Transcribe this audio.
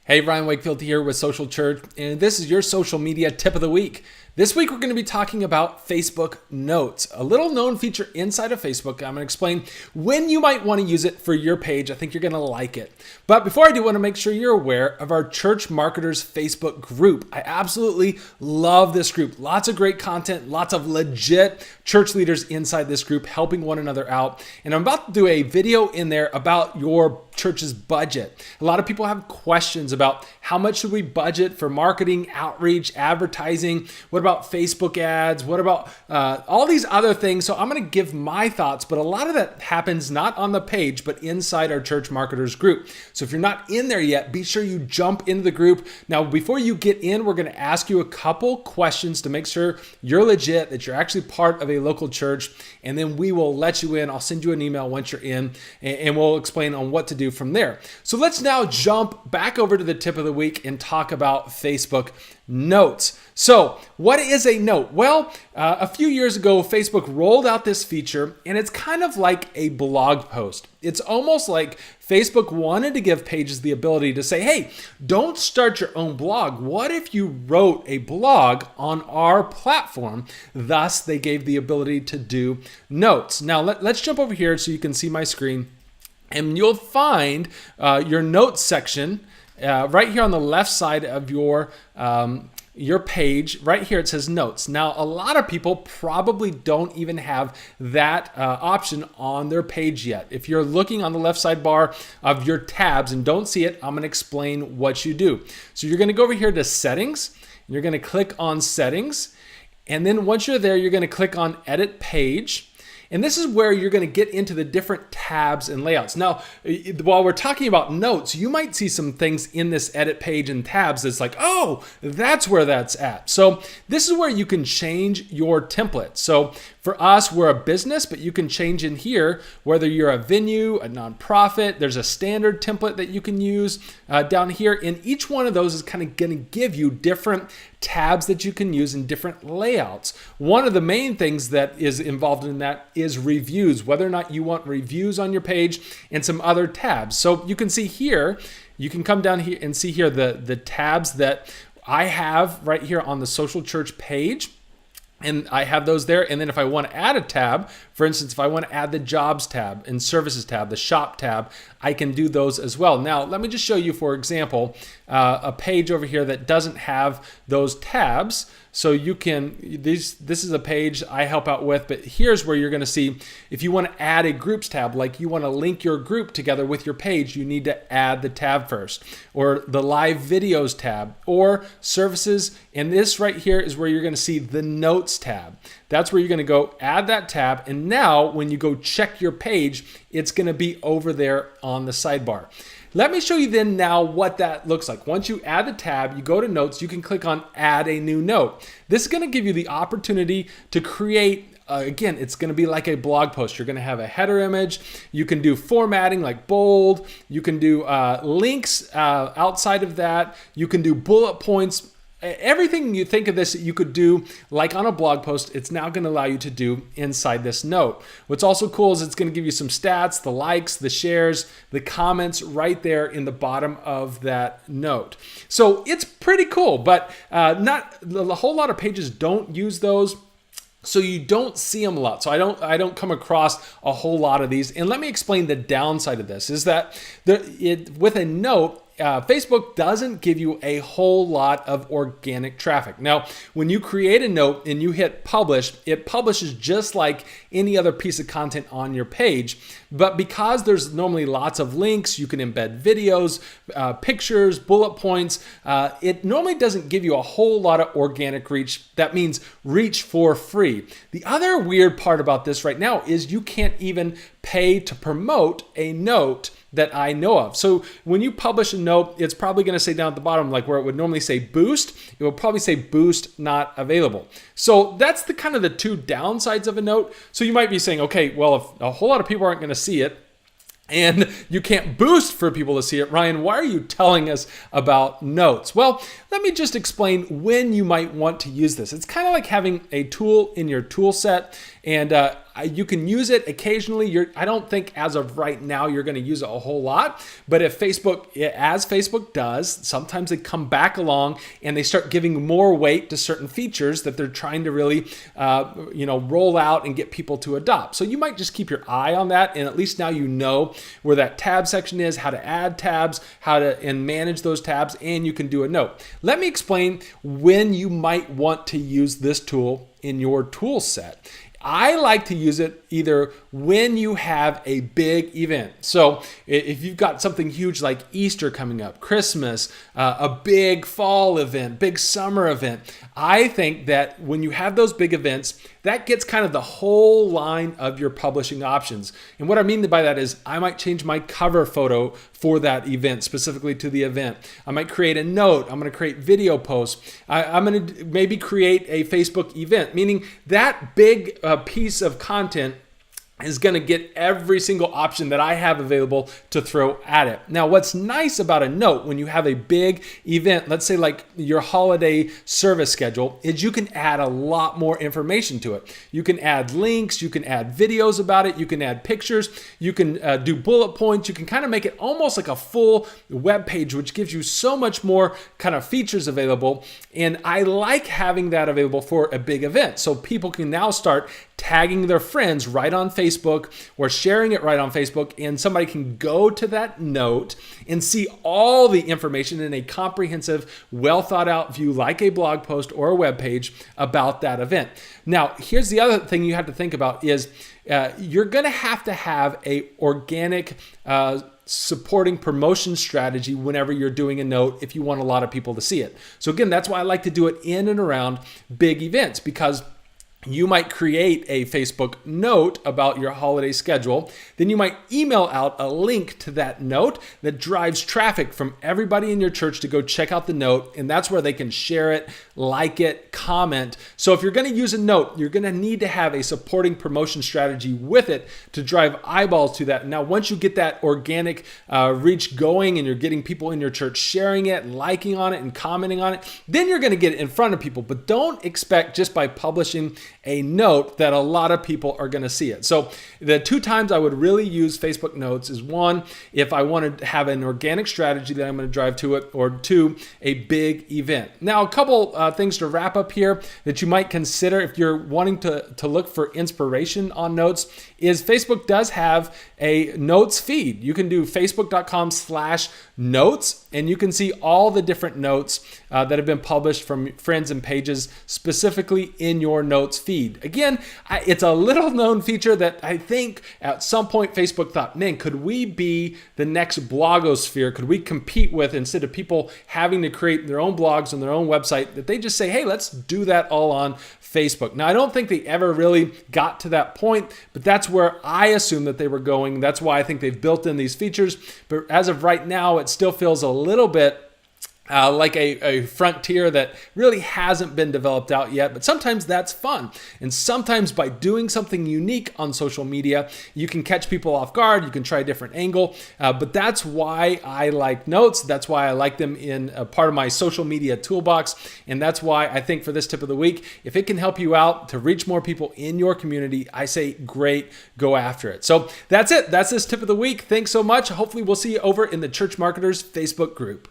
Hey, Ryan Wakefield here with Social Church, and this is your social media tip of the week. This week, we're going to be talking about Facebook Notes, a little known feature inside of Facebook. I'm going to explain when you might want to use it for your page. I think you're going to like it. But before I do, I want to make sure you're aware of our Church Marketers Facebook group. I absolutely love this group. Lots of great content, lots of legit church leaders inside this group helping one another out. And I'm about to do a video in there about your church's budget. A lot of people have questions about how much should we budget for marketing, outreach, advertising. What about Facebook ads? What about all these other things? So I'm going to give my thoughts, but a lot of that happens not on the page, but inside our Church Marketers group. So if you're not in there yet, be sure you jump into the group. Now, before you get in, we're going to ask you a couple questions to make sure you're legit, that you're actually part of a local church, and then we will let you in. I'll send you an email once you're in, and we'll explain on what to do from there. So let's now jump back over to the tip of the week and talk about Facebook Notes. So what is a note? Well, a few years ago, Facebook rolled out this feature, and it's kind of like a blog post. It's almost like Facebook wanted to give pages the ability to say, hey, don't start your own blog. What if you wrote a blog on our platform? Thus, they gave the ability to do notes. Now, let's jump over here so you can see my screen. And you'll find your notes section right here on the left side of your page. Right here it says notes. Now, a lot of people probably don't even have that option on their page yet. If you're looking on the left sidebar of your tabs and don't see it, I'm going to explain what you do. So you're going to go over here to settings. And you're going to click on settings. And then once you're there, you're going to click on edit page. And this is where you're going to get into the different tabs and layouts. Now, while we're talking about notes, you might see some things in this edit page and tabs that's like, oh, that's where that's at. So this is where you can change your template. So for us, we're a business, but you can change in here, whether you're a venue, a nonprofit, there's a standard template that you can use down here. And each one of those is kind of going to give you different tabs that you can use in different layouts. One of the main things that is involved in that is reviews, whether or not you want reviews on your page, and some other tabs. So you can see here, you can come down here and see here the tabs that I have right here on the Social Church page. And I have those there. And then if I want to add a tab, for instance, if I want to add the jobs tab and services tab, the shop tab, I can do those as well. Now, let me just show you, for example, a page over here that doesn't have those tabs. So you can, this is a page I help out with, but here's where you're going to see if you want to add a groups tab, like you want to link your group together with your page, you need to add the tab first, or the live videos tab, or services. And this right here is where you're going to see the notes tab. That's where you're going to go add that tab. And now when you go check your page, it's going to be over there on the sidebar. Let me show you then now what that looks like. Once you add the tab, you go to notes, you can click on add a new note. This is going to give you the opportunity to create, again, it's going to be like a blog post. You're going to have a header image. You can do formatting like bold. You can do links outside of that. You can do bullet points. Everything you think of this that you could do like on a blog post, it's now going to allow you to do inside this note. What's also cool is it's going to give you some stats, the likes, the shares, the comments right there in the bottom of that note. So it's pretty cool, but not a whole lot of pages don't use those. So you don't see them a lot. So I don't come across a whole lot of these. And let me explain the downside of this is that with a note, Facebook doesn't give you a whole lot of organic traffic. Now, when you create a note and you hit publish, it publishes just like any other piece of content on your page. But because there's normally lots of links, you can embed videos, pictures, bullet points. It normally doesn't give you a whole lot of organic reach. That means reach for free. The other weird part about this right now is you can't even pay to promote a note that I know of. So when you publish a note, it's probably going to say down at the bottom, like where it would normally say boost, it will probably say boost not available. So that's the kind of the two downsides of a note. So you might be saying, okay, well, if a whole lot of people aren't going to see it, and you can't boost for people to see it, Ryan, why are you telling us about notes? Well, let me just explain when you might want to use this. It's kind of like having a tool in your tool set. And You can use it occasionally. I don't think as of right now you're going to use it a whole lot, but if Facebook, as Facebook does, sometimes they come back along and they start giving more weight to certain features that they're trying to really, roll out and get people to adopt. So you might just keep your eye on that, and at least now you know where that tab section is, how to add tabs, and manage those tabs, and you can do a note. Let me explain when you might want to use this tool in your tool set. I like to use it either when you have a big event. So if you've got something huge like Easter coming up, Christmas, a big fall event, big summer event, I think that when you have those big events, that gets kind of the whole line of your publishing options. And what I mean by that is I might change my cover photo for that event, specifically to the event. I might create a note. I'm going to create video posts. I'm going to maybe create a Facebook event, meaning that big piece of content is going to get every single option that I have available to throw at it. Now, what's nice about a note when you have a big event, let's say like your holiday service schedule, is you can add a lot more information to it. You can add links, you can add videos about it, you can add pictures, you can do bullet points, you can kind of make it almost like a full web page, which gives you so much more kind of features available. And I like having that available for a big event. So people can now start tagging their friends right on Facebook or sharing it right on Facebook, and somebody can go to that note and see all the information in a comprehensive, well thought out view like a blog post or a web page about that event. Now, here's the other thing you have to think about is you're going to have a organic supporting promotion strategy whenever you're doing a note if you want a lot of people to see it. So again, that's why I like to do it in and around big events, because you might create a Facebook note about your holiday schedule. Then you might email out a link to that note that drives traffic from everybody in your church to go check out the note. And that's where they can share it, like it, comment. So if you're going to use a note, you're going to need to have a supporting promotion strategy with it to drive eyeballs to that. Now, once you get that organic reach going and you're getting people in your church sharing it, liking on it, and commenting on it, then you're going to get it in front of people. But don't expect just by publishing a note that a lot of people are going to see it. So the two times I would really use Facebook Notes is one, if I wanted to have an organic strategy that I'm going to drive to it, or two, a big event. Now, a couple things to wrap up here that you might consider if you're wanting to look for inspiration on notes is Facebook does have a notes feed. You can do facebook.com/notes, and you can see all the different notes that have been published from friends and pages specifically in your notes feed. Again, it's a little known feature that I think at some point Facebook thought, man, could we be the next blogosphere? Could we compete with, instead of people having to create their own blogs on their own website, that they just say, hey, let's do that all on Facebook. Now, I don't think they ever really got to that point, but that's where I assume that they were going. That's why I think they've built in these features. But as of right now, it still feels a little bit like a frontier that really hasn't been developed out yet, but sometimes that's fun. And sometimes by doing something unique on social media, you can catch people off guard, you can try a different angle, but that's why I like notes. That's why I like them in a part of my social media toolbox. And that's why I think for this tip of the week, if it can help you out to reach more people in your community, I say great, go after it. So that's it. That's this tip of the week. Thanks so much. Hopefully we'll see you over in the Church Marketers Facebook group.